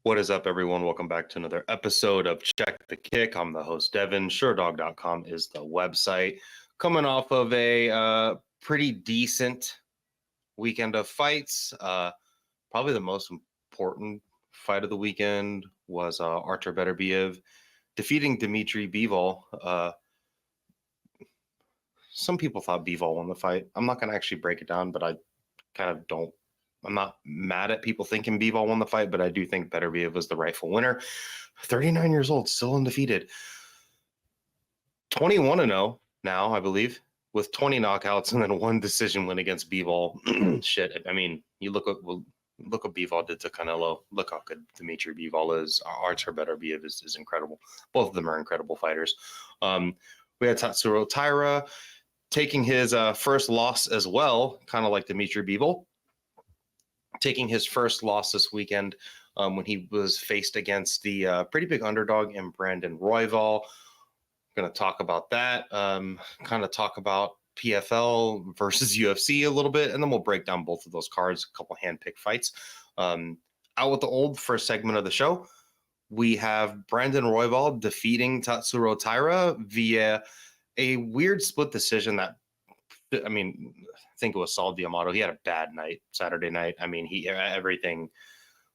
What is up, everyone? Welcome back to another episode of Check the Kick. I'm the host, Devin. Sherdog.com is the website. Coming off of a pretty decent weekend of fights. Probably the most important fight of the weekend was Artur Beterbiev defeating Dmitry Bivol. Some people thought Bivol won the fight. I'm not going to actually break it down, but I kind of don't. I'm not mad at people thinking Bivol won the fight, but I do think Beterbiev was the rightful winner. 39 years old, still undefeated. 21-0 now, I believe, with 20 knockouts and then one decision win against Bivol. Shit, I mean, you look what Bivol did to Canelo. Look how good Dmitry Bivol is. Artur Beterbiev is incredible. Both of them are incredible fighters. We had Tatsuro Taira taking his first loss as well, kind of like Dmitry Bivol. Taking his first loss this weekend when he was faced against the pretty big underdog in Brandon Royval. Going to talk about that, kind of talk about PFL versus UFC a little bit, and then we'll break down both of those cards, a couple hand-picked fights. Out with the old first segment of the show, we have Brandon Royval defeating Tatsuro Taira via a weird split decision that, I mean, I think it was Saul Diamato. He had a bad night Saturday night. I mean, everything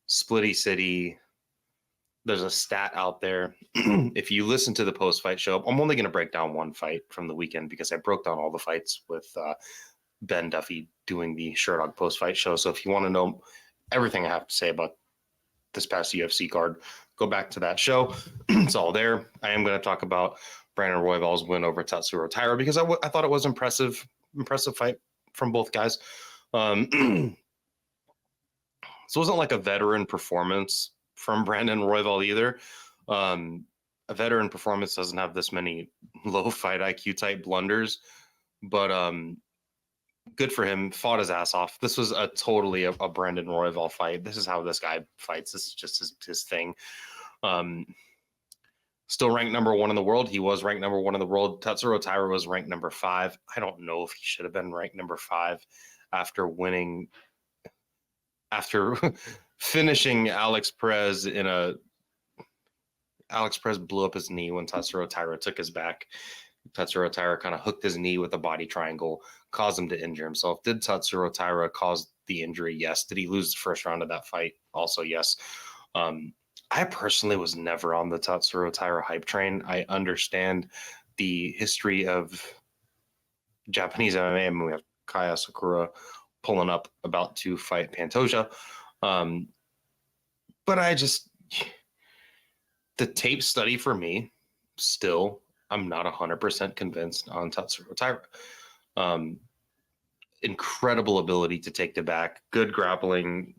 splitty city. There's a stat out there. If you listen to the post-fight show, I'm only going to break down one fight from the weekend because I broke down all the fights with Ben Duffy doing the Sherdog post-fight show. So if you want to know everything I have to say about this past UFC card, go back to that show. It's all there. I am going to talk about Brandon Royval's win over Tatsuro Taira because I thought it was impressive fight from both guys. So it wasn't like a veteran performance from Brandon Royval either. A veteran performance doesn't have this many low fight IQ type blunders, but good for him. Fought his ass off. This was totally a Brandon Royval fight. This is how this guy fights. This is just his thing. Still ranked number 1 in the world. He was ranked number 1 in the world. Tatsuro Taira was ranked number 5. I don't know if he should have been ranked number 5 after finishing Alex Perez Alex Perez blew up his knee when Tatsuro Taira took his back. Tatsuro Taira kind of hooked his knee with a body triangle, caused him to injure himself. Did Tatsuro Taira cause the injury? Yes. Did he lose the first round of that fight? Also, yes. I personally was never on the Tatsuro Taira hype train. I understand the history of Japanese MMA. I mean, we have Kaya Sakura pulling up about to fight Pantoja. But the tape study for me, still, I'm not 100% convinced on Tatsuro Taira. Incredible ability to take the back, good grappling.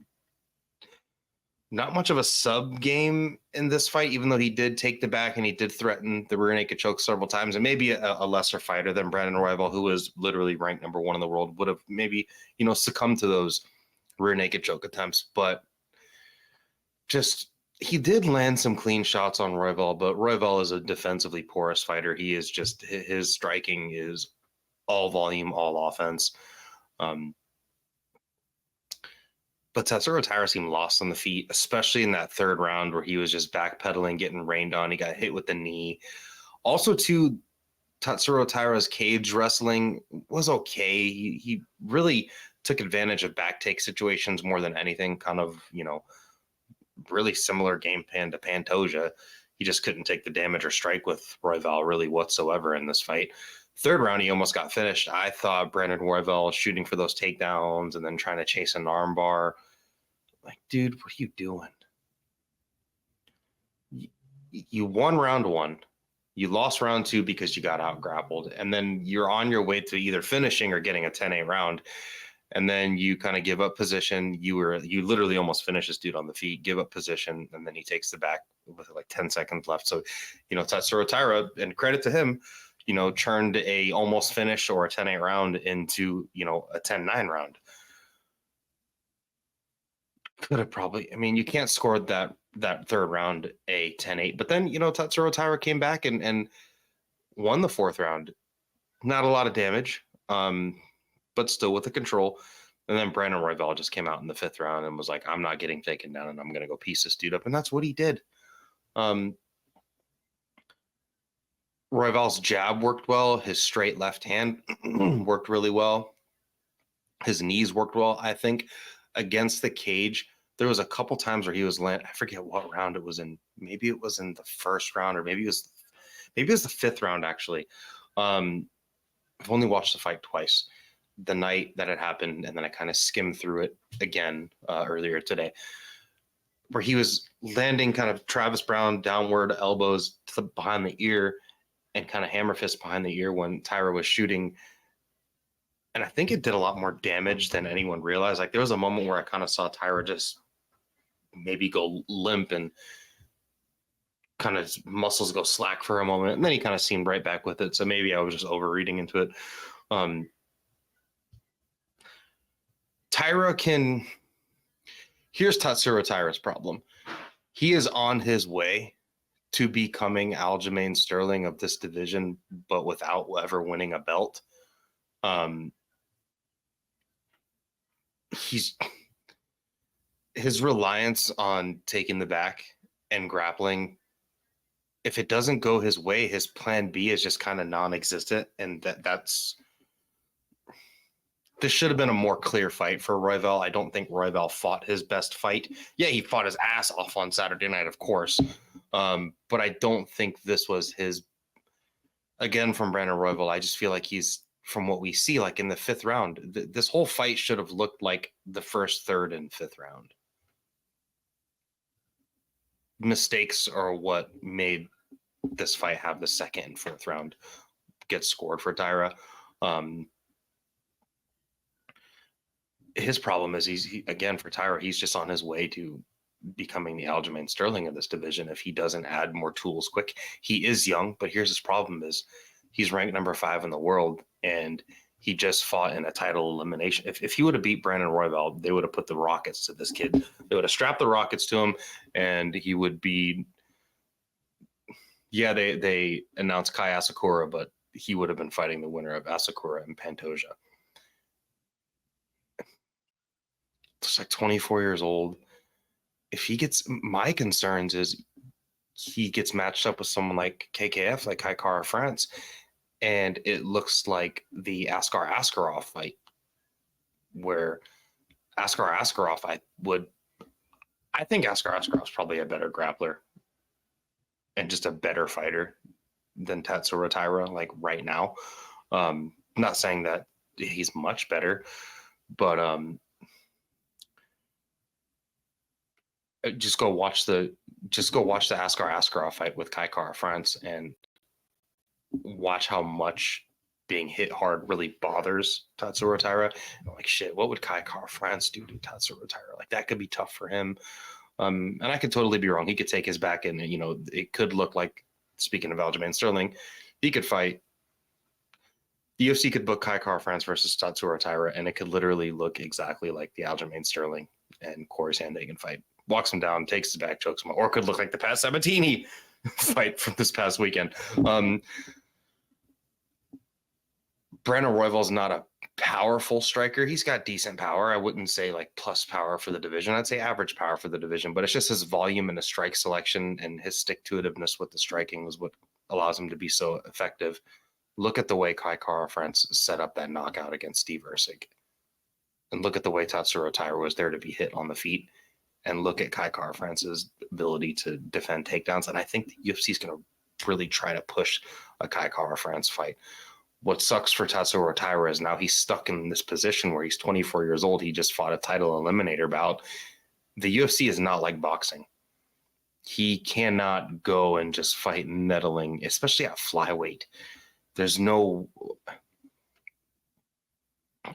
Not much of a sub game in this fight, even though he did take the back and he did threaten the rear naked choke several times. And maybe a lesser fighter than Brandon Royval, who was literally ranked number 1 in the world, would have maybe, succumbed to those rear naked choke attempts. But just, he did land some clean shots on Royval, but Royval is a defensively porous fighter. He is just, his striking is all volume, all offense. But Tatsuro Taira seemed lost on the feet, especially in that third round where he was just backpedaling, getting rained on. He got hit with the knee. Also, too, Tatsuro Taira's cage wrestling was okay. He really took advantage of back take situations more than anything, kind of, really similar game plan to Pantoja. He just couldn't take the damage or strike with Royval really whatsoever in this fight. Third round, he almost got finished. I thought Brandon Royval shooting for those takedowns and then trying to chase an armbar. Like, dude, what are you doing? You won round 1. You lost round 2 because you got out grappled. And then you're on your way to either finishing or getting a 10-8 round. And then you kind of give up position. You literally almost finish this dude on the feet, give up position, and then he takes the back with like 10 seconds left. So, Tatsuro Taira, and credit to him, churned a almost finish or a 10-8 round into, a 10-9 round. Could have probably, you can't score that third round a 10-8, but then, Tatsuro Taira came back and won the fourth round. Not a lot of damage, but still with the control. And then Brandon Royval just came out in the 5th round and was like, I'm not getting taken down and I'm going to go piece this dude up. And that's what he did. Royval's jab worked well. His straight left hand worked really well. His knees worked well. I think against the cage, there was a couple times where he was I forget what round it was in. Maybe it was in the 1st round, or maybe it was the 5th round, actually. I've only watched the fight twice. The night that it happened, and then I kind of skimmed through it again earlier today, where he was landing kind of Travis Brown downward elbows behind the ear and kind of hammer fist behind the ear when Taira was shooting. And I think it did a lot more damage than anyone realized. Like, there was a moment where I kind of saw Taira just maybe go limp and kind of his muscles go slack for a moment, and then he kind of seemed right back with it. So maybe I was just overreading into it. Taira can. Here's Tatsuro Taira's problem. He is on his way to becoming Aljamain Sterling of this division, but without ever winning a belt. His reliance on taking the back and grappling, if it doesn't go his way, his plan B is just kind of non-existent, and this should have been a more clear fight for Royval. I don't think Royval fought his best fight. Yeah, he fought his ass off on Saturday night, of course. But I don't think this was his. Again, from Brandon Royval, I just feel like he's, from what we see, like in the 5th round, this whole fight should have looked like the 1st, 3rd, and 5th round. Mistakes are what made this fight have the 2nd and 4th round get scored for Taira. His problem is again, for Taira, he's just on his way to becoming the Aljamain Sterling of this division if he doesn't add more tools quick. He is young, but here's his problem is he's ranked number 5 in the world, and he just fought in a title elimination. If he would have beat Brandon Royval, they would have put the rockets to this kid. They would have strapped the rockets to him, and he would be, yeah, they announced Kai Asakura, but he would have been fighting the winner of Asakura and Pantoja. It's like 24 years old. If he gets, my concerns is he gets matched up with someone like KKF, like Kai Kara France, and it looks like the Askar Askarov fight, where Askar Askarov, I think Askar Askarov is probably a better grappler and just a better fighter than Tatsuro Taira, like right now. Not saying that he's much better, but just go watch the Askar Askarov fight with Kai Kara France and watch how much being hit hard really bothers Tatsuro Taira. Like, shit, what would Kai Kara France do to Tatsuro Taira? Like, that could be tough for him. And I could totally be wrong. He could take his back, and it could look like, speaking of Aljamain Sterling, he could fight. The UFC could book Kai Kara France versus Tatsuro Taira, and it could literally look exactly like the Aljamain Sterling and Corey Sandhagen fight. Walks him down, takes his back, chokes him, or it could look like the Pat Sabatini fight from this past weekend. Brandon Royval's not a powerful striker. He's got decent power. I wouldn't say like plus power for the division. I'd say average power for the division, but it's just his volume and his strike selection and his stick-to-itiveness with the striking was what allows him to be so effective. Look at the way Kai Kara France set up that knockout against Steve Erceg. And look at the way Tatsuro Taira was there to be hit on the feet. And look at Kai Kara France's ability to defend takedowns. And I think the UFC is going to really try to push a Kai Kara France fight. What sucks for Tatsuro Taira is now he's stuck in this position where he's 24 years old. He just fought a title eliminator bout. The UFC is not like boxing. He cannot go and just fight meddling, especially at flyweight. There's no...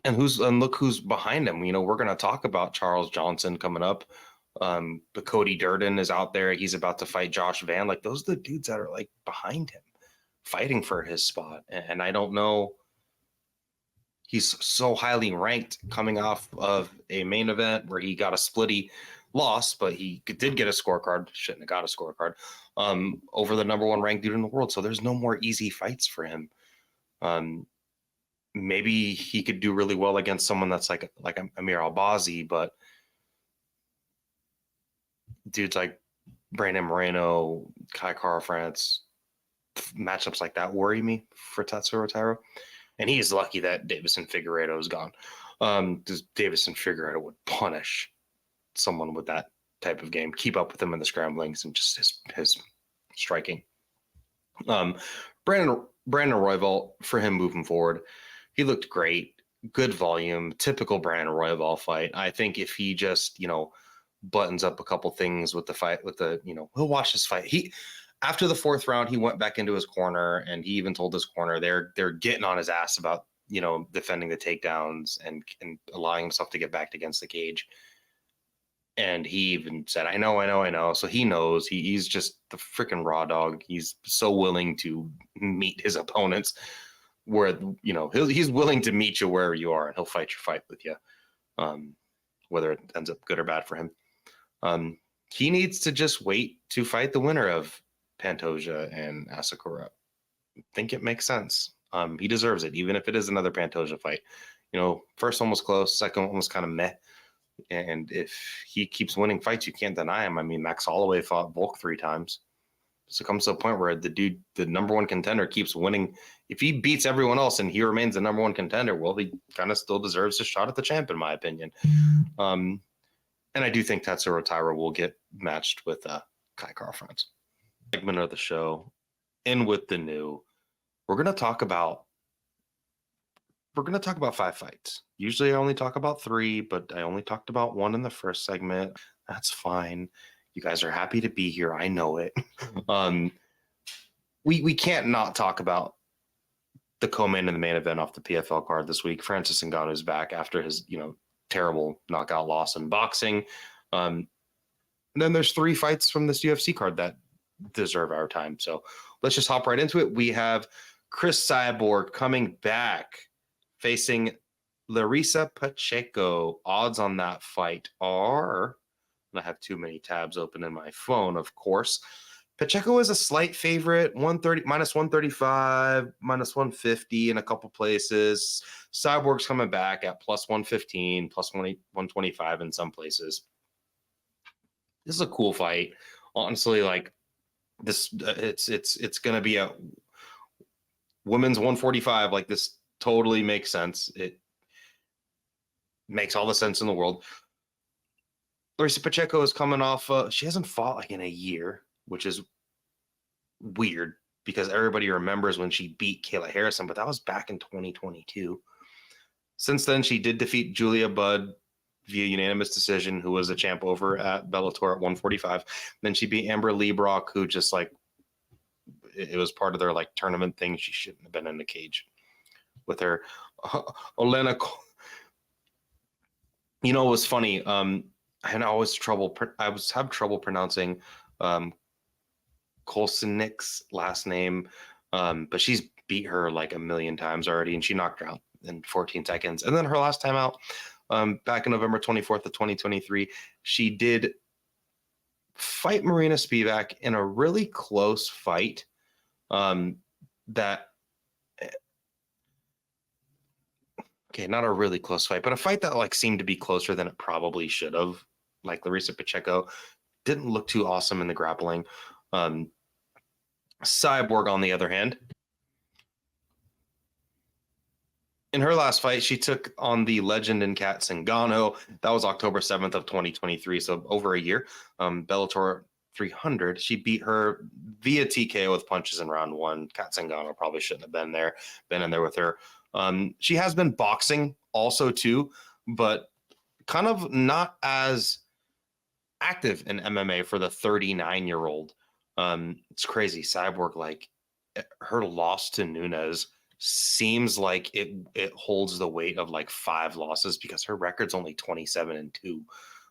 And look who's behind him. We're going to talk about Charles Johnson coming up. But Cody Durden is out there. He's about to fight Josh Van. Like, those are the dudes that are like behind him, fighting for his spot. And I don't know. He's so highly ranked coming off of a main event where he got a splitty loss, but he did get a scorecard. Shouldn't have got a scorecard over the number 1 ranked dude in the world. So there's no more easy fights for him. maybe he could do really well against someone that's like Amir Albazi, but dudes like Brandon Moreno, Kai Kara France, matchups like that worry me for Tatsuro Taira. And he is lucky that Davison Figueiredo is gone. Because Davison Figueiredo would punish someone with that type of game, keep up with him in the scramblings and just his striking. Brandon Royval, for him moving forward, he looked great. Good volume, typical Brandon Royval fight. I think if he just, buttons up a couple things with the fight, he'll watch this fight. After the fourth round, he went back into his corner and he even told his corner they're getting on his ass about, defending the takedowns and allowing himself to get backed against the cage. And he even said, I know. So he knows he's just the freaking raw dog. He's so willing to meet his opponents where, he's willing to meet you wherever you are and he'll fight your fight with you. Whether it ends up good or bad for him. He needs to just wait to fight the winner of Pantoja and Asakura. I think it makes sense. He deserves it, even if it is another Pantoja fight. First one was close, second one was kind of meh. And if he keeps winning fights, you can't deny him. I mean, Max Holloway fought Volk 3 times. So it comes to a point where the number one contender, keeps winning. If he beats everyone else and he remains the number one contender, well, he kind of still deserves a shot at the champ, in my opinion. And I do think Tatsuro Taira will get matched with Kai Kara France. Segment of the show, in with the new. We're going to talk about 5 fights. Usually I only talk about 3, but I only talked about 1 in the first segment. That's fine. You guys are happy to be here. I know it. We can't not talk about the co-main and the main event off the PFL card this week. Francis Ngannou is back after his, terrible knockout loss in boxing. And then there's 3 fights from this UFC card that deserve our time. So let's just hop right into it. We have Chris Cyborg coming back, facing Larissa Pacheco. Odds on that fight are, and I have too many tabs open in my phone, of course. Pacheco is a slight favorite, 130, minus 135, minus 150 in a couple places. Cyborg's coming back at plus 115, plus 125 in some places. This is a cool fight. Honestly, like this, it's going to be a women's 145. Like, this totally makes sense. It makes all the sense in the world. Larissa Pacheco is coming off, she hasn't fought like in a year, which is weird because everybody remembers when she beat Kayla Harrison, but that was back in 2022. Since then, she did defeat Julia Budd via unanimous decision, who was a champ over at Bellator at 145. Then she beat Amber Leibrock, who just like, it was part of their like tournament thing. She shouldn't have been in the cage with her. Olena, it was funny. I had always have trouble pronouncing Kolsenik's last name, but she's beat her like a million times already, and she knocked her out in 14 seconds. And then her last time out, back in November 24th of 2023, she did fight Marina Spivak in a really close fight. Not a really close fight, but a fight that like seemed to be closer than it probably should have. Like, Larissa Pacheco didn't look too awesome in the grappling. Cyborg, on the other hand, in her last fight, she took on the legend in Kat Zingano. That was October 7th of 2023, so over a year. Bellator 300. She beat her via TKO with punches in round 1. Kat Zingano probably shouldn't have been in there with her. She has been boxing also too, but kind of not as active in MMA for the 39-year-old. It's crazy. Cyborg, like, her loss to Nunes seems like it holds the weight of like 5 losses because her record's only 27-2.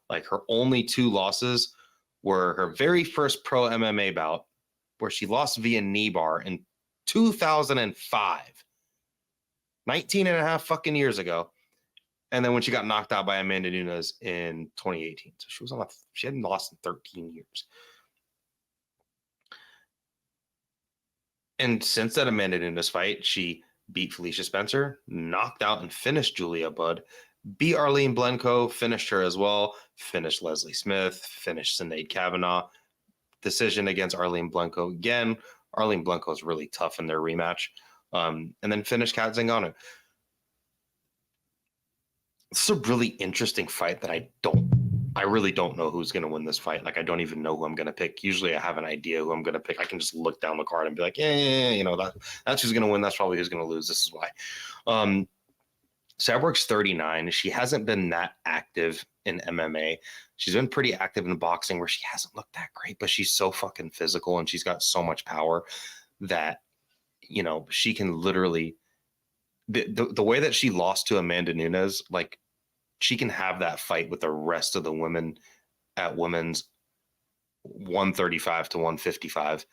Like, her only 2 losses were her very first pro MMA bout, where she lost via knee bar in 2005, 19 and a half fucking years ago. And then when she got knocked out by Amanda Nunes in 2018. So she hadn't lost in 13 years. And since that Amanda Nunes fight, she beat Felicia Spencer, knocked out and finished Julia Budd, beat Arlene Blencoe, finished her as well, finished Leslie Smith, finished Sinead Kavanaugh. Decision against Arlene Blencoe again. Arlene Blencoe is really tough in their rematch. And then finished Kat Zingano. It's a really interesting fight that I really don't know who's going to win this fight. Like, I don't even know who I'm going to pick. Usually I have an idea who I'm going to pick. I can just look down the card and be like, that's who's going to win. That's probably who's going to lose. This is why. Cyborg's 39. She hasn't been that active in MMA. She's been pretty active in boxing where she hasn't looked that great, but she's so fucking physical and she's got so much power that, she can literally, the way that she lost to Amanda Nunes, like, she can have that fight with the rest of the women at women's 135 to 155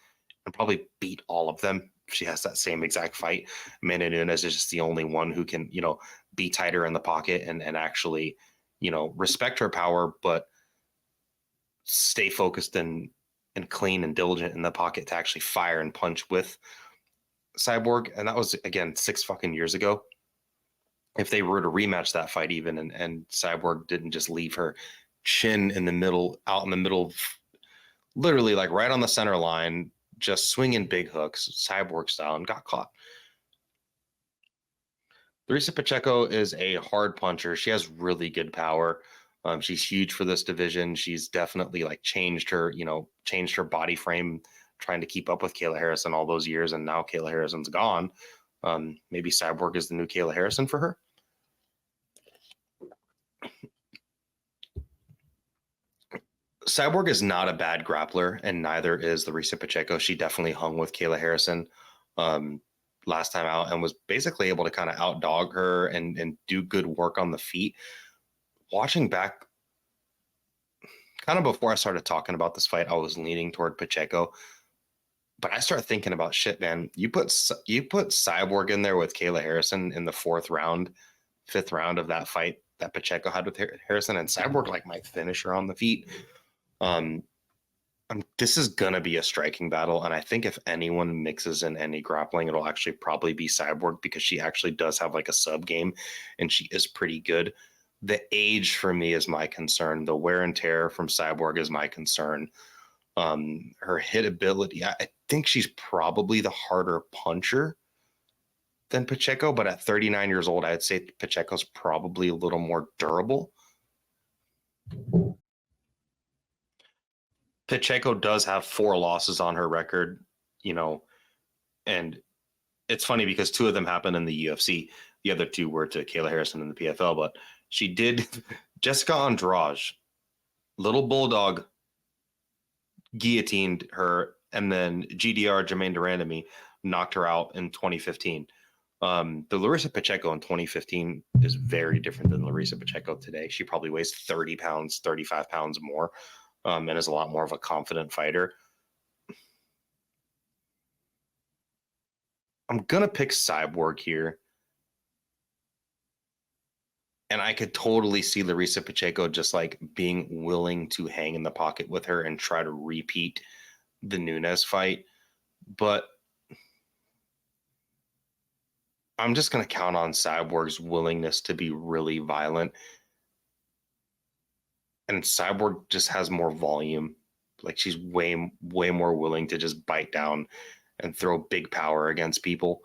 and probably beat all of them. She has that same exact fight. Amanda Nunes is just the only one who can, be tighter in the pocket and actually, respect her power, but stay focused and clean and diligent in the pocket to actually fire and punch with Cyborg. And that was, again, 6 fucking years ago. If they were to rematch that fight even and Cyborg didn't just leave her chin in the middle, out in the middle, literally like right on the center line, just swinging big hooks, Cyborg style, and got caught. Larissa Pacheco is a hard puncher. She has really good power. She's huge for this division. She's definitely like changed her body frame, trying to keep up with Kayla Harrison all those years. And now Kayla Harrison's gone. Maybe Cyborg is the new Kayla Harrison for her. Cyborg is not a bad grappler, and neither is Larissa Pacheco. She definitely hung with Kayla Harrison last time out and was basically able to kind of outdog her and do good work on the feet. Watching back, kind of before I started talking about this fight, I was leaning toward Pacheco. But I start thinking about shit, man. You put Cyborg in there with Kayla Harrison in the 5th round of that fight that Pacheco had with Harrison, and Cyborg like might finish her on the feet. This is gonna be a striking battle, and I think if anyone mixes in any grappling, it'll actually probably be Cyborg because she actually does have like a sub game, and she is pretty good. The age for me is my concern. The wear and tear from Cyborg is my concern. Her hit ability, I think she's probably the harder puncher than Pacheco, but at 39 years old, I'd say Pacheco's probably a little more durable. Pacheco does have 4 losses on her record, and it's funny because 2 of them happened in the UFC. The other 2 were to Kayla Harrison in the PFL, but she did. Jessica Andrade, Little Bulldog, guillotined her, and then GDR Jermaine Durandamy knocked her out in 2015. The Larissa Pacheco in 2015 is very different than Larissa Pacheco today. She probably weighs 30 pounds, 35 pounds more, and is a lot more of a confident fighter. I'm going to pick Cyborg here. And I could totally see Larissa Pacheco just like being willing to hang in the pocket with her and try to repeat the Nunes fight. But I'm just going to count on Cyborg's willingness to be really violent. And Cyborg just has more volume. Like, she's way, way more willing to just bite down and throw big power against people.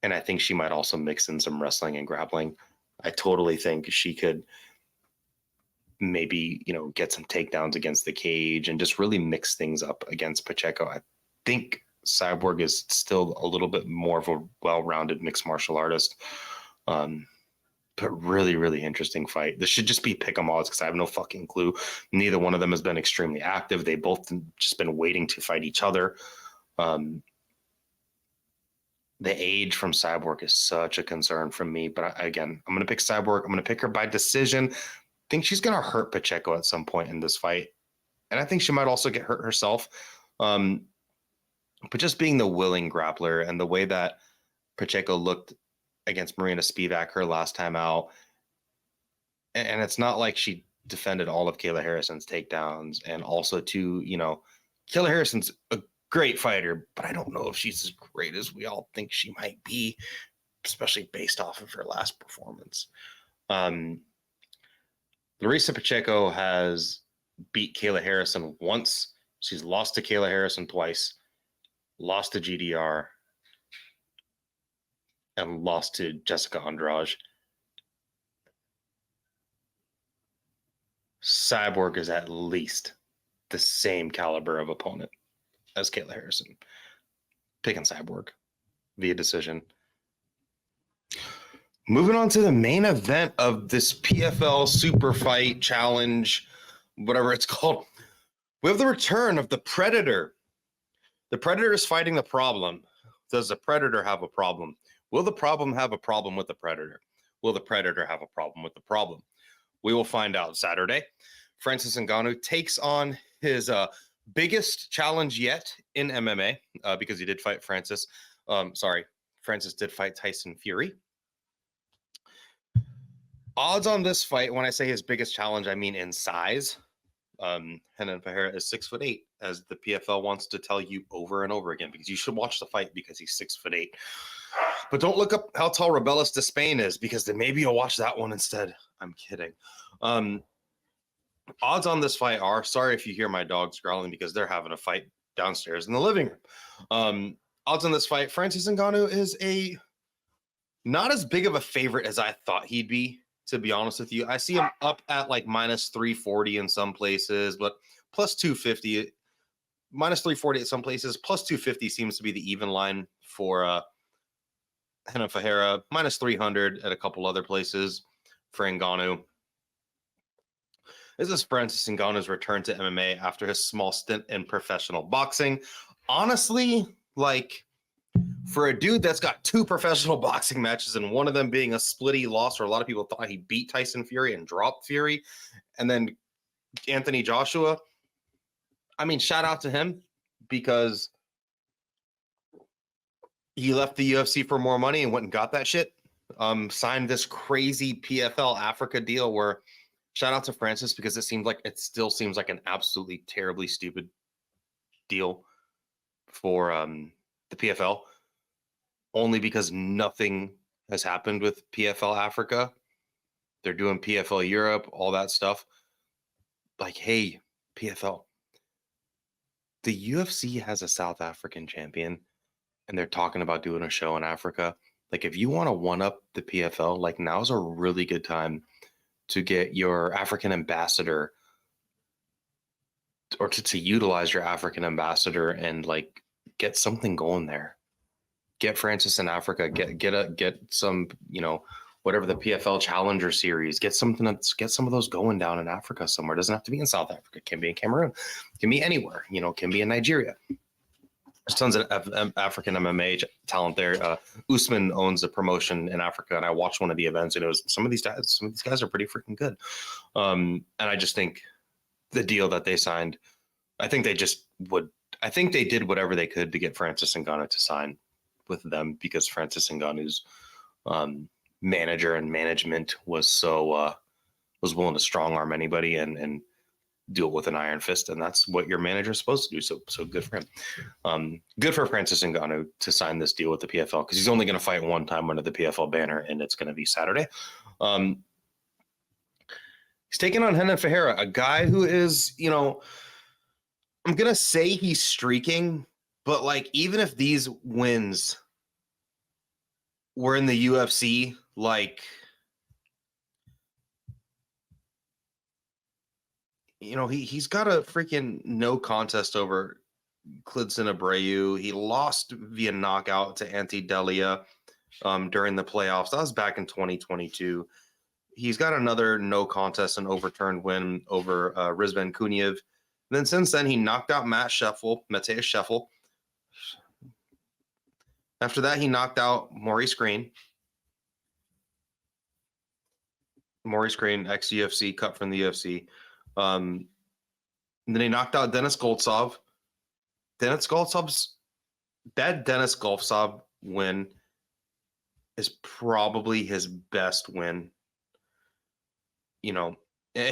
And I think she might also mix in some wrestling and grappling. I totally think she could maybe, get some takedowns against the cage and just really mix things up against Pacheco. I think Cyborg is still a little bit more of a well-rounded mixed martial artist. But really, really interesting fight. This should just be pick 'em odds because I have no fucking clue. Neither one of them has been extremely active. They both just been waiting to fight each other. The age from Cyborg is such a concern from me. But again, I'm going to pick Cyborg. I'm going to pick her by decision. I think she's going to hurt Pacheco at some point in this fight. And I think she might also get hurt herself. But just being the willing grappler and the way that Pacheco looked against Marina Spivak her last time out, and it's not like she defended all of Kayla Harrison's takedowns, and also Kayla Harrison's a Great fighter, but I don't know if she's as great as we all think she might be, especially based off of her last performance. Larissa Pacheco has beat Kayla Harrison once. She's lost to Kayla Harrison twice, lost to GDR, and lost to Jessica Andrade. Cyborg is at least the same caliber of opponent as Kayla Harrison. Picking Cyborg via decision. Moving on to the main event of this PFL Super Fight Challenge, whatever it's called. We have the return of the Predator. The Predator is fighting the problem. Does the Predator have a problem? Will the problem have a problem with the Predator? Will the Predator have a problem with the problem? We will find out Saturday. Francis Ngannou takes on his biggest challenge yet in MMA because he did fight Francis. Francis did fight Tyson Fury. Odds on this fight, when I say his biggest challenge, I mean in size. Renan Ferreira is 6'8", as the PFL wants to tell you over and over again, because you should watch the fight because he's 6'8". But don't look up how tall Rebellis de Spain is, because then maybe you'll watch that one instead. I'm kidding. Odds on this fight are, sorry if you hear my dogs growling because they're having a fight downstairs in the living room. Odds on this fight, Francis Ngannou is not as big of a favorite as I thought he'd be, to be honest with you. I see him up at like minus 340 in some places, but plus 250, minus 340 at some places, plus 250 seems to be the even line for Renan Ferreira, minus 300 at a couple other places for Ngannou. This is Francis Ngannou's return to MMA after his small stint in professional boxing. Honestly, like, for a dude that's got 2 professional boxing matches and one of them being a splitty loss, where a lot of people thought he beat Tyson Fury and dropped Fury, and then Anthony Joshua, I mean, shout out to him, because he left the UFC for more money and went and got that shit. Signed this crazy PFL Africa deal where, shout out to Francis, because it still seems like an absolutely terribly stupid deal for the PFL, only because nothing has happened with PFL Africa. They're doing PFL Europe, all that stuff. Like, hey, PFL, the UFC has a South African champion, and they're talking about doing a show in Africa. Like, if you want to one-up the PFL, like, now's a really good time to get your African ambassador, or to utilize your African ambassador and like get something going there. Get Francis in Africa, get some, whatever the PFL Challenger Series, get some of those going down in Africa somewhere. It doesn't have to be in South Africa. It can be in Cameroon. It can be anywhere. It can be in Nigeria. There's tons of African MMA talent there. Usman owns a promotion in Africa, and I watched one of the events, and it was some of these guys are pretty freaking good. And I just think the deal that they signed, I think they did whatever they could to get Francis Ngannou to sign with them, because Francis Ngannou's manager and management was willing to strong arm anybody and do it with an iron fist, and that's what your manager is supposed to do. So good for him. Good for Francis Ngannou to sign this deal with the PFL, because he's only going to fight one time under the PFL banner, and it's going to be Saturday. He's taking on Renan Ferreira, a guy who is, I'm going to say he's streaking, but like, even if these wins were in the UFC, like, he's got a freaking no contest over Klidson Abreu. He lost via knockout to Ante Delia during the playoffs. That was back in 2022. He's got another no contest and overturned win over Rizvan Kuniev. And then since then, he knocked out Mateus Scheffel. After that, he knocked out Maurice Green. Maurice Green, ex-UFC, cut from the UFC. And then he knocked out Denis Goltsov. Denis Goltsov win is probably his best win. And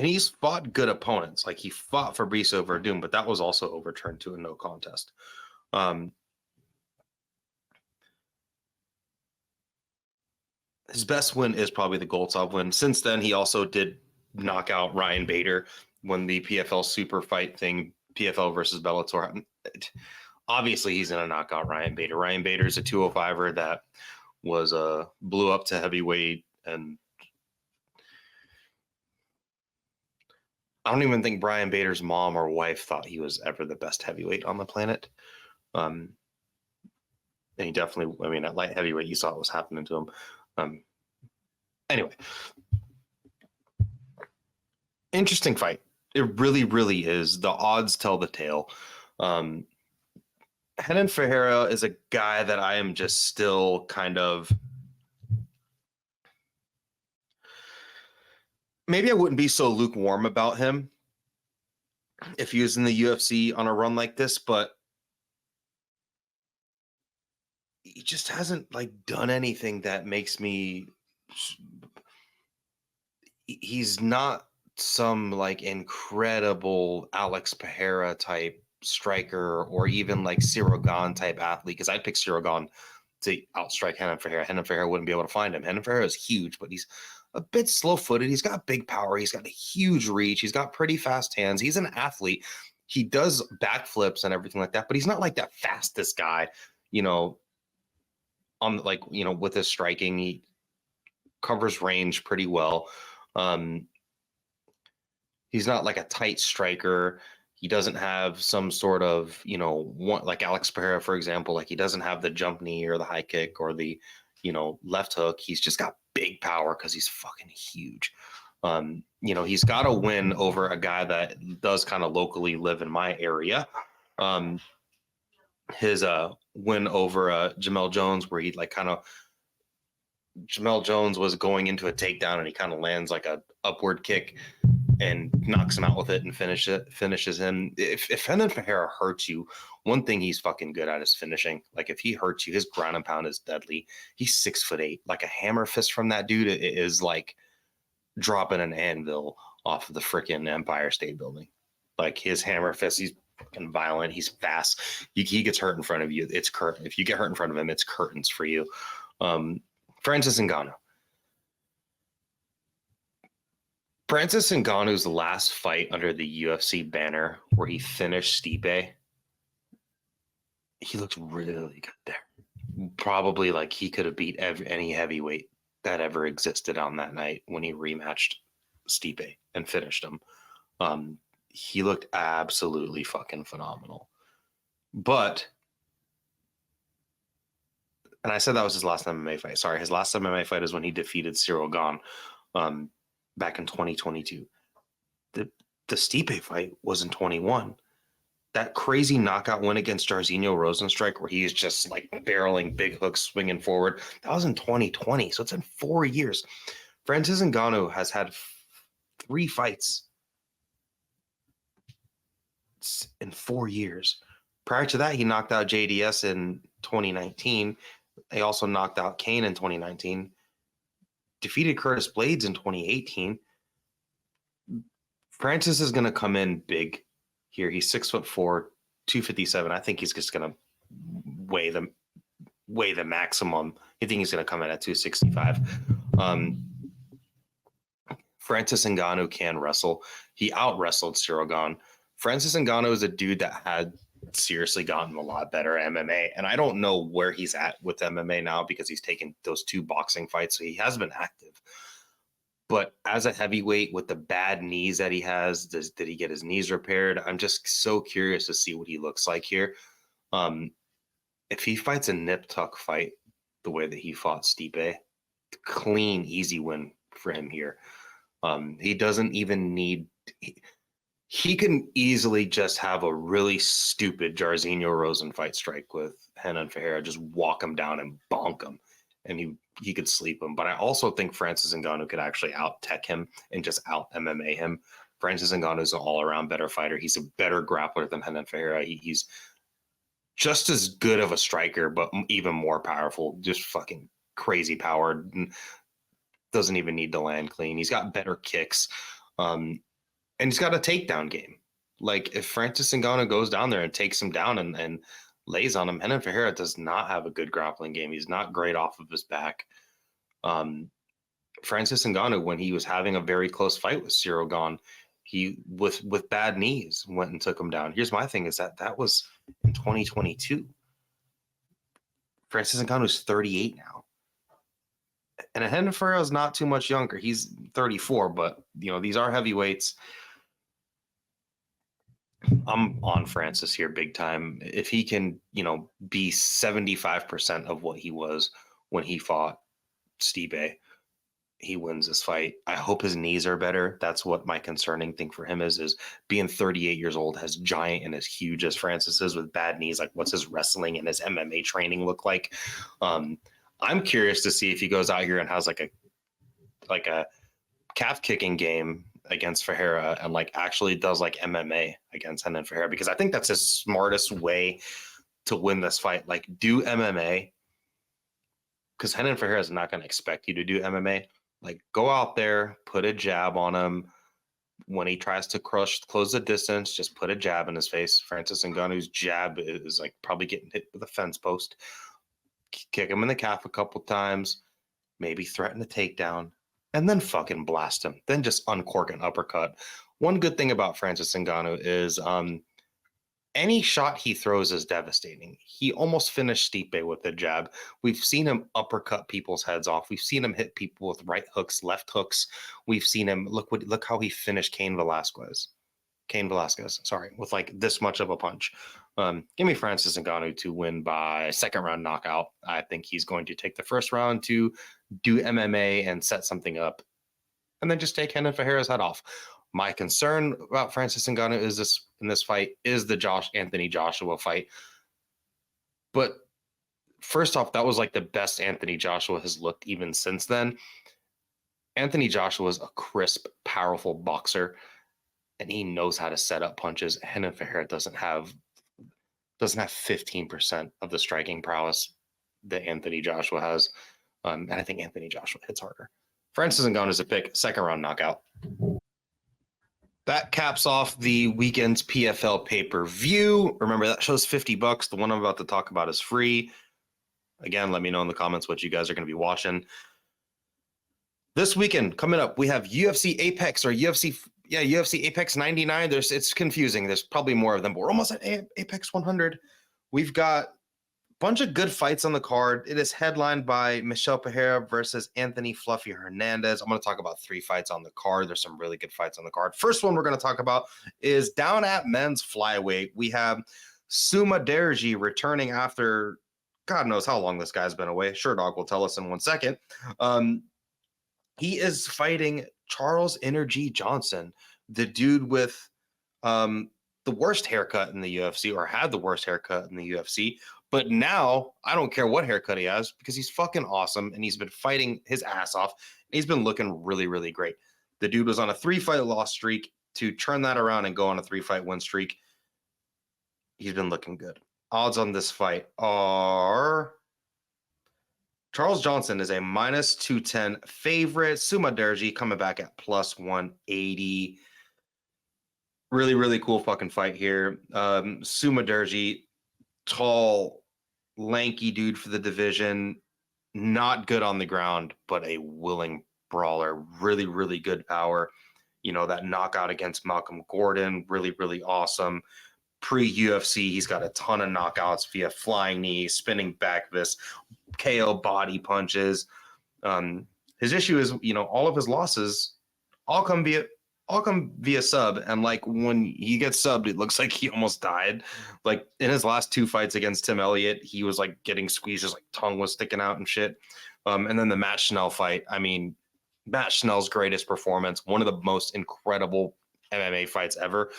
he's fought good opponents. Like, he fought Fabricio Verdum, but that was also overturned to a no contest. His best win is probably the Goltsov win. Since then, he also did knock out Ryan Bader when the PFL super fight thing, PFL versus Bellator. Obviously, he's going to knock out Ryan Bader. Ryan Bader is a 205er that was blew up to heavyweight, and I don't even think Brian Bader's mom or wife thought he was ever the best heavyweight on the planet. And he definitely, I mean, at light heavyweight, you saw what was happening to him. Anyway, interesting fight. It really, really is. The odds tell the tale. Renan Ferreira is a guy that I am just still kind of. Maybe I wouldn't be so lukewarm about him if he was in the UFC on a run like this, but he just hasn't like done anything that makes me. He's not some like incredible Alex Pereira type striker or even like Cyril Gahn type athlete, because I'd pick Cyril Gahn to outstrike Renan Ferreira. Renan Ferreira wouldn't be able to find him. Renan Ferreira is huge, but he's a bit slow-footed. He's got big power. He's got a huge reach. He's got pretty fast hands. He's an athlete. He does backflips and everything like that, but he's not like that fastest guy, you know, on like, you know, with his striking. He covers range pretty well. He's not like a tight striker. He doesn't have some sort of, you know, one like Alex Pereira, for example, like he doesn't have the jump knee or the high kick or the, you know, left hook. He's just got big power because he's fucking huge. You know, he's got a win over a guy that does kind of locally live in my area. His win over Jamel Jones, where he like kind of Jamel Jones was going into a takedown and he kind of lands like a upward kick and knocks him out with it and finishes him. If Renan Ferreira hurts you, one thing he's fucking good at is finishing. Like if he hurts you, his ground and pound is deadly. He's 6'8". Like a hammer fist from that dude is like dropping an anvil off of the freaking Empire State Building. Like his hammer fist, he's fucking violent. He's fast. He gets hurt in front of you. It's curtain. If you get hurt in front of him, it's curtains for you. Francis Ngannou. Francis Ngannou's last fight under the UFC banner, where he finished Stipe, he looked really good there. Probably like he could have beat any heavyweight that ever existed on that night when he rematched Stipe and finished him. He looked absolutely fucking phenomenal. But, and I said that was his last MMA fight. Sorry, his last MMA fight is when he defeated Cyril Gahn back in 2022. The Stipe fight was in 21. That crazy knockout win against Jairzinho Rozenstruik, where he is just like barreling big hooks, swinging forward, that was in 2020. So it's in 4 years. Francis Ngannou has had 3 fights in 4 years. Prior to that, he knocked out JDS in 2019. He also knocked out Kane in 2019. Defeated Curtis Blades in 2018. Francis is going to come in big here. He's 6'4", 257. I think he's just going to weigh the maximum. I think he's going to come in at 265. Francis Ngannou can wrestle. He out-wrestled Cyril Gahn. Francis Ngannou is a dude that had seriously gotten a lot better at MMA, and I don't know where he's at with MMA now because he's taken those 2 boxing fights, so he has been active. But as a heavyweight with the bad knees that he has, did he get his knees repaired? I'm just so curious to see what he looks like here. If he fights a nip tuck fight the way that he fought Stipe, clean, easy win for him here. He doesn't even need. He can easily just have a really stupid Jairzinho Rosen fight strike with Renan Ferreira, just walk him down and bonk him, and he could sleep him. But I also think Francis Ngannou could actually out-tech him and just out-MMA him. Francis Ngannou is an all-around better fighter. He's a better grappler than Renan Ferreira. He's just as good of a striker, but even more powerful, just fucking crazy powered. Doesn't even need to land clean. He's got better kicks. And he's got a takedown game. Like if Francis Ngannou goes down there and takes him down and lays on him. Renan Ferreira does not have a good grappling game. He's not great off of his back. Francis Ngannou, when he was having a very close fight with Cyril Gane, he with bad knees went and took him down. Here's my thing: is that was in 2022. Francis Ngannou's 38 now, and Renan Ferreira is not too much younger. He's 34, but these are heavyweights. I'm on Francis here big time. If he can, be 75% of what he was when he fought Stipe, he wins this fight. I hope his knees are better. That's what my concerning thing for him is being 38 years old, as giant and as huge as Francis is with bad knees. Like, what's his wrestling and his MMA training look like? I'm curious to see if he goes out here and has like a calf kicking game against Ferreira and actually does MMA against Renan Ferreira, because I think that's his smartest way to win this fight. Do MMA, because Renan Ferreira is not going to expect you to do MMA. Go out there, put a jab on him. When he tries to close the distance, just put a jab in his face. Francis Ngannou's jab is probably getting hit with a fence post. Kick him in the calf a couple times, maybe threaten a takedown, and then fucking blast him. Then just uncork an uppercut. One good thing about Francis Ngannou is any shot he throws is devastating. He almost finished Stipe with a jab. We've seen him uppercut people's heads off. We've seen him hit people with right hooks, left hooks. We've seen him look how he finished Cain Velasquez, with this much of a punch. Give me Francis Ngannou to win by second round knockout. I think he's going to take the first round to do MMA and set something up, and then just take Renan Ferreira's head off. My concern about Francis Ngannou in this fight is the Anthony Joshua fight. But first off, that was the best Anthony Joshua has looked even since then. Anthony Joshua is a crisp, powerful boxer, and he knows how to set up punches. Renan Ferreira doesn't have 15% of the striking prowess that Anthony Joshua has. And I think Anthony Joshua hits harder. Francis Ngannou is a pick, second round knockout. That caps off the weekend's PFL pay-per-view. Remember, that show's $50. The one I'm about to talk about is free. Again, let me know in the comments what you guys are going to be watching. This weekend, coming up, we have UFC Apex UFC Apex 99. It's confusing. There's probably more of them, but we're almost at Apex 100. We've got bunch of good fights on the card. It is headlined by Michel Pereira versus Anthony Fluffy Hernandez. I'm going to talk about 3 fights on the card. There's some really good fights on the card. First one we're going to talk about is down at men's flyweight. We have Mudaerji returning after God knows how long this guy's been away. Sherdog will tell us in 1 second. He is fighting Charles Energy Johnson, the dude with the worst haircut in the UFC, or had the worst haircut in the UFC. But now I don't care what haircut he has, because he's fucking awesome and he's been fighting his ass off. And he's been looking really, really great. The dude was on a 3-fight loss streak. To turn that around and go on a 3-fight win streak, he's been looking good. Odds on this fight are Charles Johnson is a minus 210 favorite. Mudaerji coming back at plus 180. Really, really cool fucking fight here. Mudaerji, tall, lanky dude for the division. Not good on the ground, but a willing brawler. Really, really good power. That knockout against Malcolm Gordon, really, really awesome. Pre-UFC, he's got a ton of knockouts via flying knee, spinning back fist, KO body punches. His issue is, all of his losses all come via sub, and when he gets subbed, it looks like he almost died. In his last 2 fights against Tim Elliott, he was getting squeezed, his tongue was sticking out and shit. And then the Matt Schnell fight, Matt Schnell's greatest performance, one of the most incredible MMA fights ever.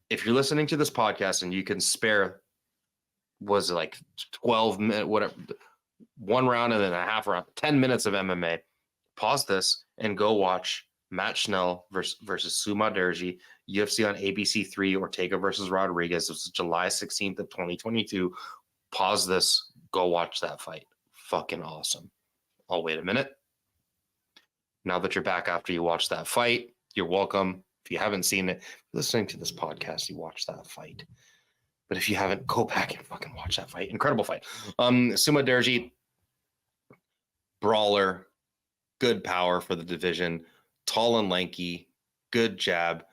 If you're listening to this podcast and you can spare, was it 12 minutes, whatever, 1 round and then a half round, 10 minutes of MMA, pause this and go watch Matt Schnell versus Mudaerji, UFC on ABC3, Ortega versus Rodriguez. This is July 16th of 2022. Pause this, go watch that fight. Fucking awesome. Oh, wait a minute. Now that you're back after you watch that fight, you're welcome. If you haven't seen it, listening to this podcast, you watch that fight. But if you haven't, go back and fucking watch that fight. Incredible fight. Mudaerji, brawler, good power for the division, tall and lanky, good jab,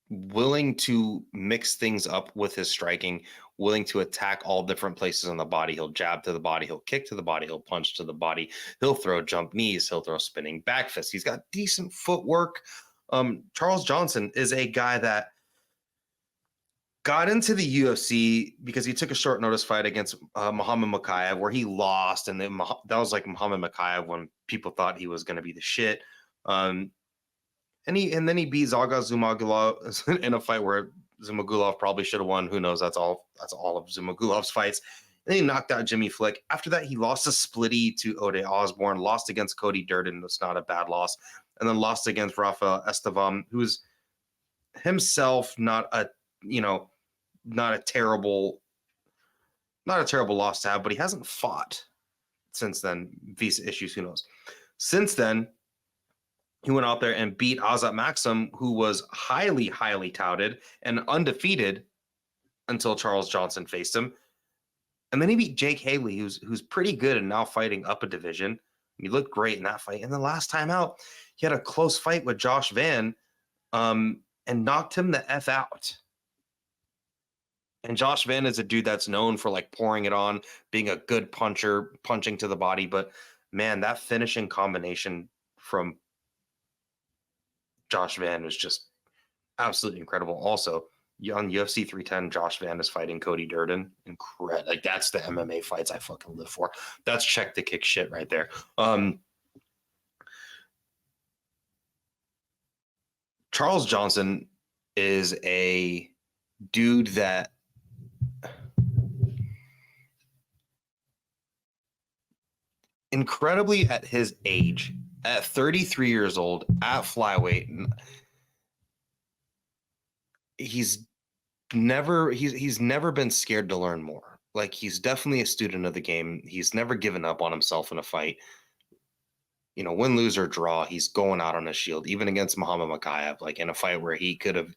willing to mix things up with his striking, willing to attack all different places on the body. He'll jab to the body, he'll kick to the body, he'll punch to the body, he'll throw jump knees, he'll throw spinning back fists. He's got decent footwork. Charles Johnson is a guy that got into the UFC because he took a short notice fight against Muhammad Mokaev where he lost. And then that was like Muhammad Mokaev when people thought he was going to be the shit. And then he beat Zaga Zumagulov in a fight where Zumagulov probably should have won. Who knows? That's all of Zumagulov's fights. And then he knocked out Jimmy Flick. After that, he lost a splitty to Ode Osborne, lost against Cody Durden. That's not a bad loss. And then lost against Rafael Estevam, who's himself not a terrible loss to have, but he hasn't fought since then. Visa issues, who knows? Since then, he went out there and beat Azat Maxim, who was highly, highly touted and undefeated until Charles Johnson faced him. And then he beat Jake Haley, who's pretty good and now fighting up a division. He looked great in that fight. And then last time out, he had a close fight with Josh Van and knocked him the F out. And Josh Van is a dude that's known for like pouring it on, being a good puncher, punching to the body. But man, that finishing combination from Josh Van was just absolutely incredible. Also, on UFC 310, Josh Van is fighting Cody Durden. Incredible. Like, that's the MMA fights I fucking live for. That's check the kick shit right there. Charles Johnson is a dude that incredibly at his age, at 33 years old, at flyweight, he's never been scared to learn more. Like, he's definitely a student of the game. He's never given up on himself in a fight. Win, lose, or draw, he's going out on a shield, even against Muhammad Mokaev, like in a fight where he could have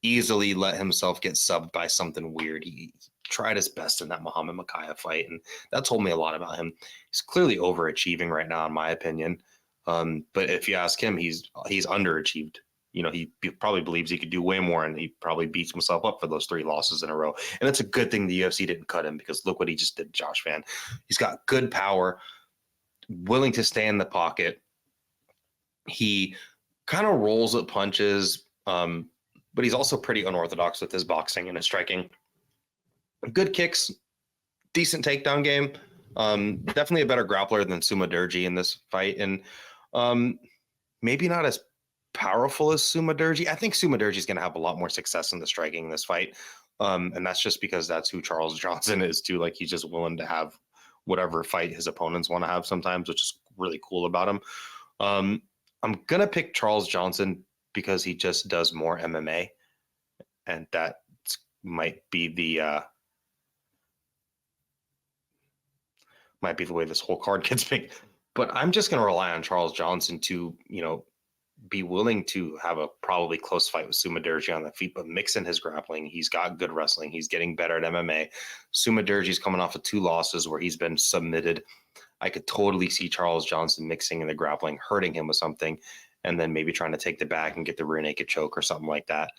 easily let himself get subbed by something weird. He tried his best in that Muhammad Mokaev fight, and that told me a lot about him. He's clearly overachieving right now, in my opinion. But if you ask him, he's underachieved. He probably believes he could do way more, and he probably beats himself up for those 3 losses in a row. And it's a good thing the UFC didn't cut him, because look what he just did, Josh Van. He's got good power, willing to stay in the pocket. He kind of rolls at punches, but he's also pretty unorthodox with his boxing and his striking. Good kicks, decent takedown game. Definitely a better grappler than Mudaerji in this fight, and maybe not as powerful as Mudaerji. I think Mudaerji is going to have a lot more success in the striking in this fight, and that's just because that's who Charles Johnson is too. Like, he's just willing to have whatever fight his opponents want to have sometimes, which is really cool about him. I'm gonna pick Charles Johnson because he just does more MMA, and that might be the way this whole card gets picked. But I'm just gonna rely on Charles Johnson to, be willing to have a probably close fight with Mudaerji on the feet, but mix in his grappling. He's got good wrestling. He's getting better at MMA. Mudaerji's coming off of 2 losses where he's been submitted. I could totally see Charles Johnson mixing in the grappling, hurting him with something, and then maybe trying to take the back and get the rear naked choke or something like that,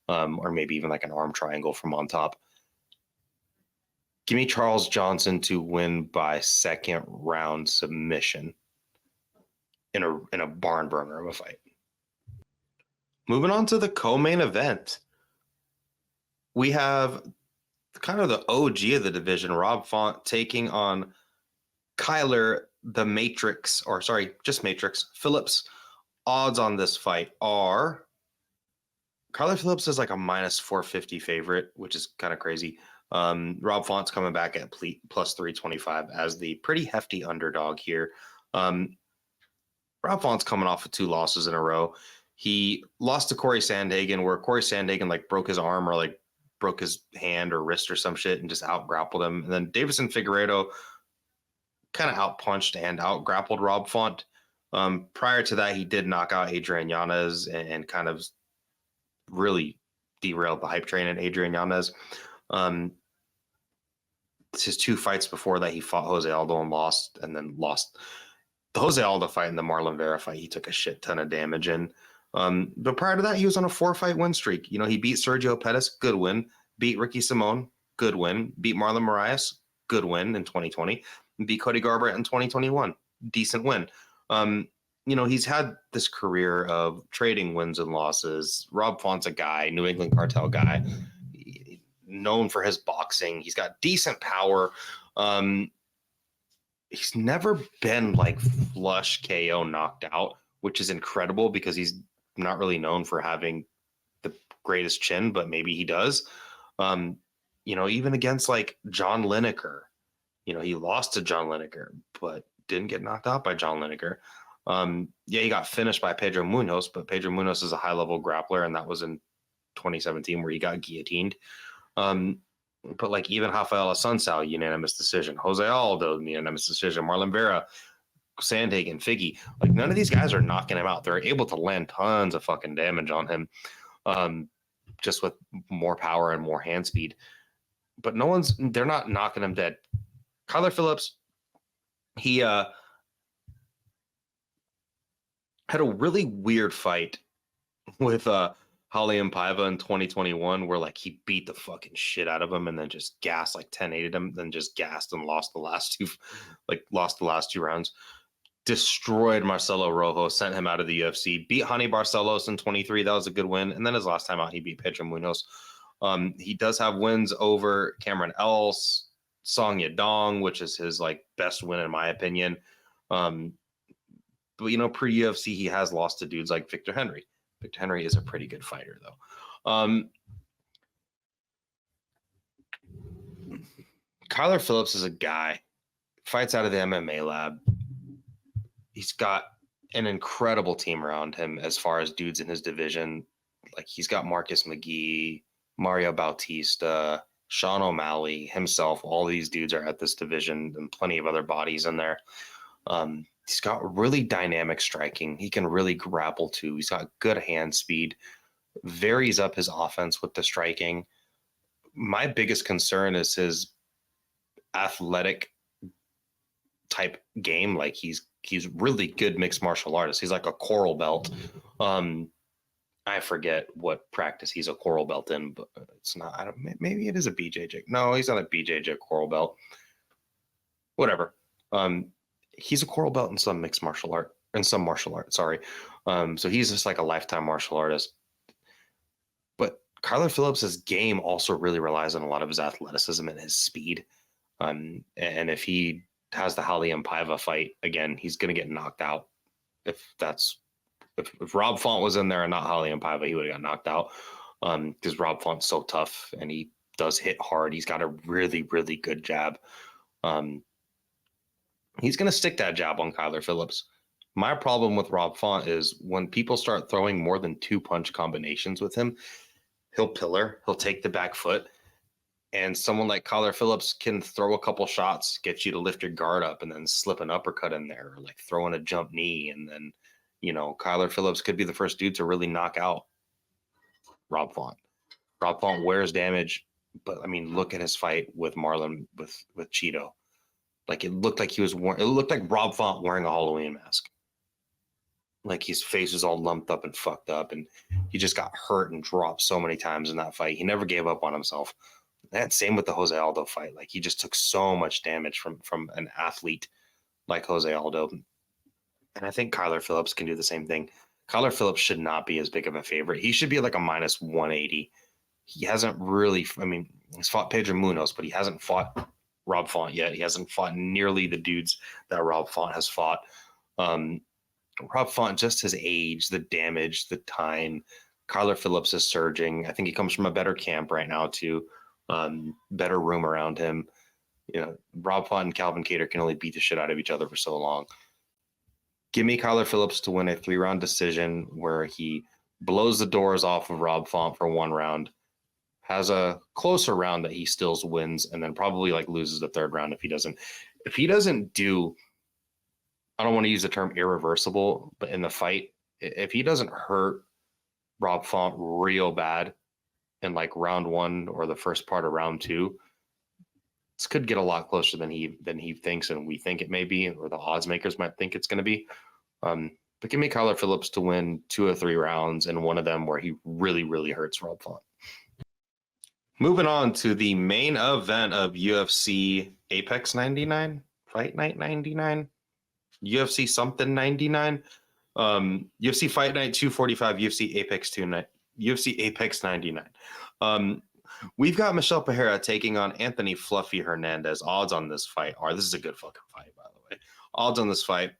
or maybe even like an arm triangle from on top. Give me Charles Johnson to win by second round submission in a barn burner of a fight. Moving on to the co-main event, we have kind of the OG of the division, Rob Font, taking on Kyler Phillips. Odds on this fight are Kyler Phillips is like a minus 450 favorite, which is kind of crazy. Rob Font's coming back at plus 325 as the pretty hefty underdog here. Rob Font's coming off of 2 losses in a row. He lost to Corey Sandhagen, where Corey Sandhagen like broke his arm or like broke his hand or wrist or some shit and just out grappled him. And then Davison Figueiredo kind of out punched and out grappled Rob Font. Prior to that, he did knock out Adrian Yanez and kind of really derailed the hype train in Adrian Yanez. It's his 2 fights before that, he fought Jose Aldo and lost, and then lost the Jose Aldo fight and the Marlon Vera fight. He took a shit ton of damage in. But prior to that, he was on a 4-fight win streak. You know, he beat Sergio Pettis, good win. Beat Ricky Simon, good win. Beat Marlon Moraes, good win in 2020. Beat Cody Garbrandt in 2021, decent win. You know, he's had this career of trading wins and losses. Rob Font's a guy, New England cartel guy, known for his boxing. He's got decent power. He's never been like flush KO knocked out, which is incredible because he's not really known for having the greatest chin, but maybe he does. You know, even against like John Lineker, you know, he lost to John Lineker, but didn't get knocked out by John Lineker. Yeah, he got finished by Pedro Munoz, but Pedro Munoz is a high-level grappler, and that was in 2017 where he got guillotined. But like even Rafael Assunção, unanimous decision. Jose Aldo, unanimous decision. Marlon Vera, Sandhagen, Figgy. Like none of these guys are knocking him out. They're able to land tons of fucking damage on him, just with more power and more hand speed. But they're not knocking him dead. Kyler Phillips, he had a really weird fight with Raulian Paiva in 2021 where like he beat the fucking shit out of him and then just gassed, like 10-8'd him, then just gassed and lost the last two rounds. Destroyed Marcelo Rojo, sent him out of the UFC, beat Hani Barcelos in 23. That was a good win. And then his last time out, he beat Pedro Munoz. He does have wins over Cameron Else, Song Yadong, which is his like best win in my opinion. But you know, pre-UFC, he has lost to dudes like Victor Henry. Victor Henry is a pretty good fighter, though. Kyler Phillips is a guy, fights out of the MMA lab. He's got an incredible team around him as far as dudes in his division. Like he's got Marcus McGee, Mario Bautista, Sean O'Malley, himself. All these dudes are at this division and plenty of other bodies in there. He's got really dynamic striking. He can really grapple too. He's got good hand speed, varies up his offense with the striking. My biggest concern is his athletic type game. Like he's really good mixed martial artist. He's like a coral belt. I forget what practice he's a coral belt in, but it's not. Maybe it is a BJJ. No, he's not a BJJ coral belt. Whatever. He's a coral belt in some mixed martial art, Sorry. So he's just like a lifetime martial artist. But Kyler Phillips' game also really relies on a lot of his athleticism and his speed. And if he has the Raulian Paiva fight again, he's going to get knocked out. If Rob Font was in there and not Raulian Paiva, he would have got knocked out. Because Rob Font's so tough and he does hit hard. He's got a really, really good jab. He's going to stick that jab on Kyler Phillips. My problem with Rob Font is when people start throwing more than 2 punch combinations with him, he'll pillar, he'll take the back foot, and someone like Kyler Phillips can throw a couple shots, get you to lift your guard up, and then slip an uppercut in there, or like throwing a jump knee, and then, you know, Kyler Phillips could be the first dude to really knock out Rob Font. Rob Font wears damage, but I mean, look at his fight with Marlon, with Cheeto. Like it looked like it looked like Rob Font wearing a Halloween mask. Like his face was all lumped up and fucked up, and he just got hurt and dropped so many times in that fight. He never gave up on himself. And same with the Jose Aldo fight. Like he just took so much damage from an athlete like Jose Aldo. And I think Kyler Phillips can do the same thing. Kyler Phillips should not be as big of a favorite. He should be like a minus 180. He hasn't really, I mean, he's fought Pedro Munoz, but he hasn't fought Rob Font yet. He hasn't fought nearly the dudes that Rob Font has fought. Rob Font, just his age, the damage, the time. Kyler Phillips is surging. I think he comes from a better camp right now too. Better room around him. You know, Rob Font and Calvin Kattar can only beat the shit out of each other for so long. Give me Kyler Phillips to win a 3-round decision where he blows the doors off of Rob Font for 1 round, has a closer round that he still wins, and then probably like loses the 3rd round if he doesn't do, I don't want to use the term irreversible, but in the fight, if he doesn't hurt Rob Font real bad, in like round 1 or the first part of round 2, this could get a lot closer than he thinks and we think it may be, or the odds makers might think it's going to be. But give me Kyler Phillips to win 2 or 3 rounds, and one of them where he really, really hurts Rob Font. Moving on to the main event of UFC Apex 99, Fight Night 99, UFC something 99, UFC Fight Night 245, UFC Apex 99. We've got Michel Pereira taking on Anthony Fluffy Hernandez. Odds on this fight are, this is a good fucking fight, by the way. Odds on this fight,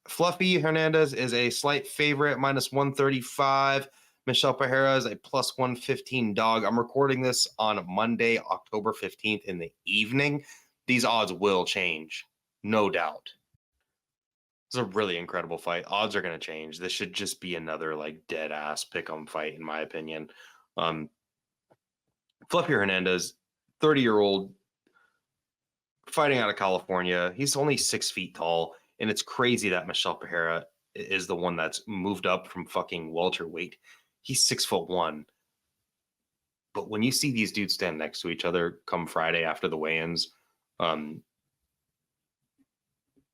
Fluffy Hernandez is a slight favorite, minus 135. Michel Pereira is a plus 115 dog. I'm recording this on Monday, October 15th in the evening. These odds will change, no doubt. It's a really incredible fight. Odds are going to change. This should just be another like dead ass pick 'em fight, in my opinion. Fluffy Hernandez, 30-year-old, fighting out of California. He's only 6 feet tall. And it's crazy that Michel Pereira is the one that's moved up from fucking welterweight. He's 6'1". But when you see these dudes stand next to each other come Friday after the weigh-ins,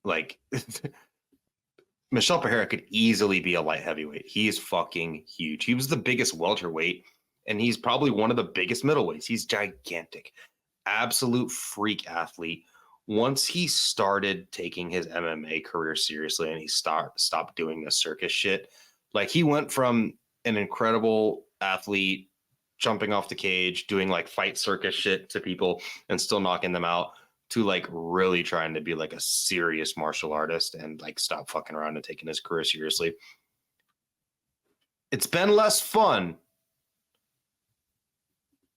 like Michel Pereira could easily be a light heavyweight. He is fucking huge. He was the biggest welterweight, and he's probably one of the biggest middleweights. He's gigantic, absolute freak athlete. Once he started taking his MMA career seriously and he stopped doing the circus shit, like he went from an incredible athlete jumping off the cage, doing like fight circus shit to people and still knocking them out, to like really trying to be like a serious martial artist and like stop fucking around and taking his career seriously. It's been less fun,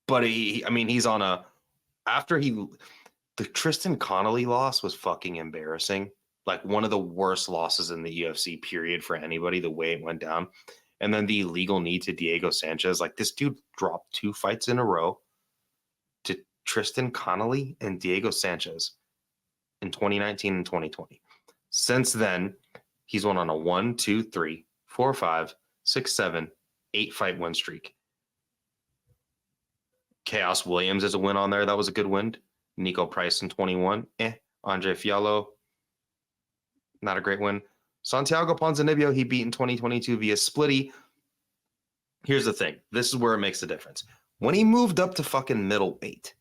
but he's on a, the Tristan Connolly loss was fucking embarrassing. Like one of the worst losses in the UFC period for anybody, the way it went down. And then the illegal knee to Diego Sanchez. Like this dude dropped 2 fights in a row to Tristan Connolly and Diego Sanchez in 2019 and 2020. Since then, he's went on a 1, 2, 3, 4, 5, 6, 7, 8 fight win streak. Chaos Williams is a win on there. That was a good win. Nico Price in 21. Andre Fiallo, not a great win. Santiago Ponzinibbio, he beat in 2022 via splitty. Here's the thing. This is where it makes the difference. When he moved up to fucking middleweight,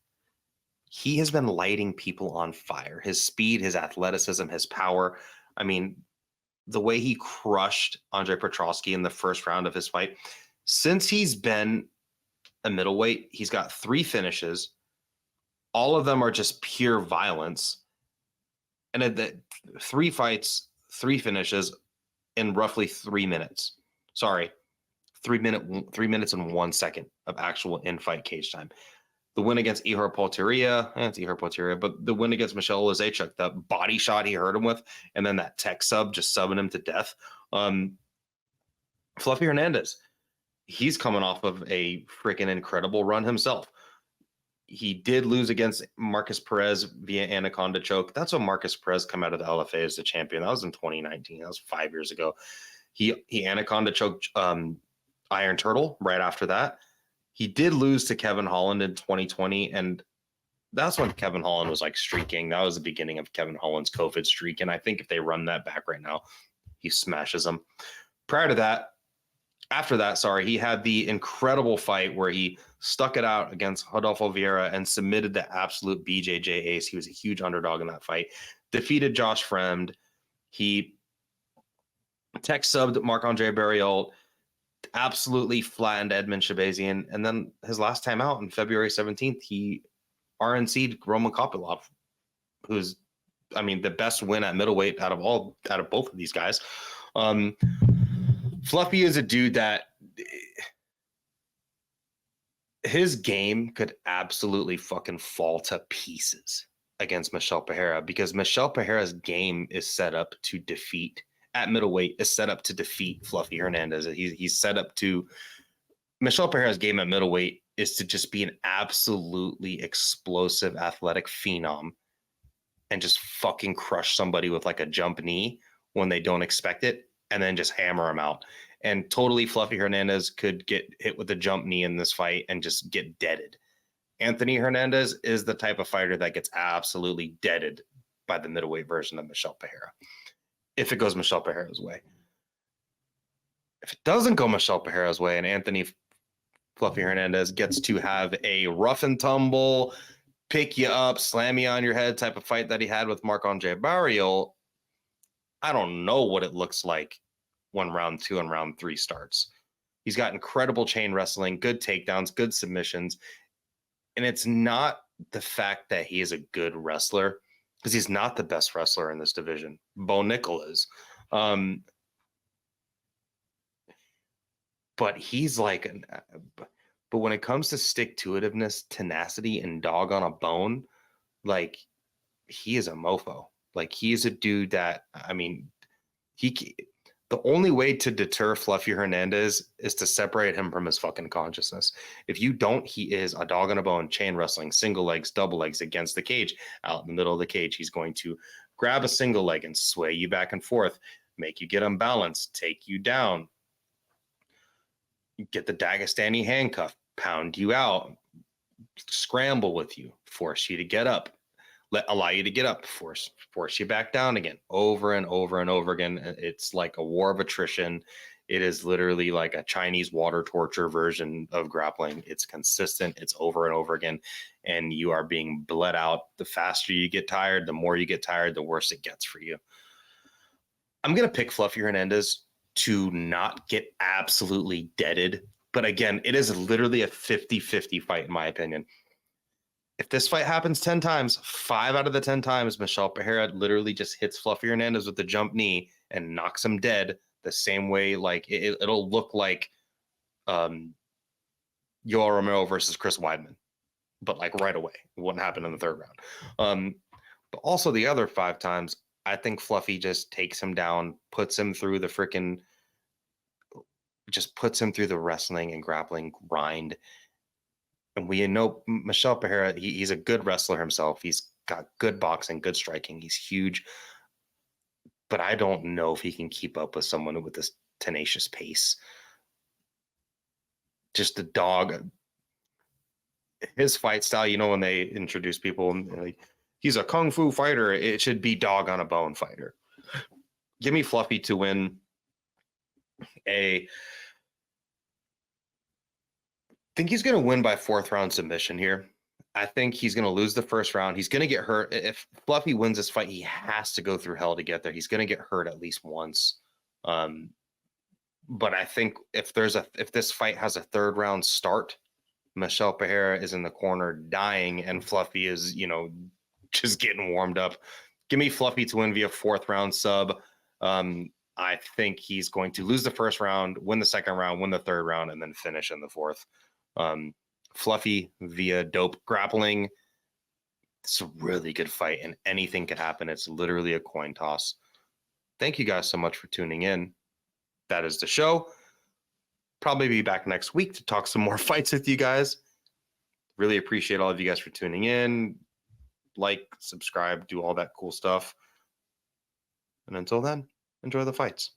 he has been lighting people on fire. His speed, his athleticism, his power. I mean, the way he crushed Andre Petrosky in the first round of his fight. Since he's been a middleweight, he's got 3 finishes. All of them are just pure violence. And the 3 fights, 3 finishes in roughly 3 minutes. Sorry, 3 minutes and 1 second of actual in-fight cage time. The win against Ihor Potieria, it's Ihor Potieria, but the win against Michel Oleksiejczuk, that body shot he hurt him with, and then that tech sub just subbing him to death. Fluffy Hernandez, he's coming off of a freaking incredible run himself. He did lose against Marcus Perez via Anaconda choke. That's when Marcus Perez come out of the LFA as the champion. That was in 2019. That was 5 years ago. He Anaconda choked Iron Turtle right after that. He did lose to Kevin Holland in 2020, and that's when Kevin Holland was like streaking. That was the beginning of Kevin Holland's COVID streak, and I think if they run that back right now, he smashes them. Prior to that, he had the incredible fight where he stuck it out against Rodolfo Vieira and submitted the absolute BJJ ace. He was a huge underdog in that fight. Defeated Josh Fremd. He tech subbed Marc-Andre Barriault, absolutely flattened Edmund Shabazian. And then his last time out on February 17th, he RNC'd Roman Kopylov, who's, the best win at middleweight out of both of these guys. Fluffy is a dude that his game could absolutely fucking fall to pieces against Michel Pereira, because Michel Pereira's game is set up to defeat at middleweight, is set up to defeat Fluffy Hernandez. He's set up to, Michel Pereira's game at middleweight is to just be an absolutely explosive athletic phenom and just fucking crush somebody with like a jump knee when they don't expect it, and then just hammer them out. And totally Fluffy Hernandez could get hit with a jump knee in this fight and just get deaded. Anthony Hernandez is the type of fighter that gets absolutely deaded by the middleweight version of Michel Pereira, if it goes Michel Pereira's way. If it doesn't go Michel Pereira's way and Anthony Fluffy Hernandez gets to have a rough and tumble, pick you up, slam you on your head type of fight that he had with Marc-Andre Barrios, I don't know what it looks like when round 2 and round 3 starts. He's got incredible chain wrestling, good takedowns, good submissions. And it's not the fact that he is a good wrestler, because he's not the best wrestler in this division. Bo Nickel is. But he's like, but when it comes to stick-to-itiveness, tenacity, and dog on a bone, like, he is a mofo. Like, he is a dude that, I mean, the only way to deter Fluffy Hernandez is to separate him from his fucking consciousness. If you don't, he is a dog on a bone, chain wrestling, single legs, double legs against the cage. Out in the middle of the cage, he's going to grab a single leg and sway you back and forth, make you get unbalanced, take you down, get the Dagestani handcuff, pound you out, scramble with you, force you to get up, allow you to get up, force you back down again, over and over and over again. It's like a war of attrition. It is literally like a Chinese water torture version of grappling. It's consistent. It's over and over again. And you are being bled out. The faster you get tired, the more you get tired, the worse it gets for you. I'm going to pick Fluffy Hernandez to not get absolutely deaded. But again, it is literally a 50-50 fight, in my opinion. If this fight happens 10 times, 5 out of the 10 times, Michel Pereira literally just hits Fluffy Hernandez with the jump knee and knocks him dead the same way. Like, it'll look like Yoel Romero versus Chris Weidman, but like right away. It wouldn't happen in the 3rd round. But also the other 5 times, I think Fluffy just takes him down, puts him through the wrestling and grappling grind. And we know Michel Pereira, he's a good wrestler himself. He's got good boxing, good striking. He's huge. But I don't know if he can keep up with someone with this tenacious pace. Just the dog. His fight style, when they introduce people, like, he's a kung fu fighter, it should be dog on a bone fighter. Give me Fluffy to win I think he's going to win by 4th round submission here. I think he's going to lose the 1st round. He's going to get hurt. If Fluffy wins this fight, he has to go through hell to get there. He's going to get hurt at least once. But I think if this fight has a 3rd round start, Michel Pereira is in the corner dying, and Fluffy is, just getting warmed up. Give me Fluffy to win via 4th round sub. I think he's going to lose the 1st round, win the 2nd round, win the 3rd round, and then finish in the 4th. Fluffy via dope grappling. It's a really good fight, and anything could happen. It's literally a coin toss. Thank you guys so much for tuning in. That is the show. Probably be back next week to talk some more fights with you guys. Really appreciate all of you guys for tuning in. Like, subscribe, do all that cool stuff. And until then, enjoy the fights.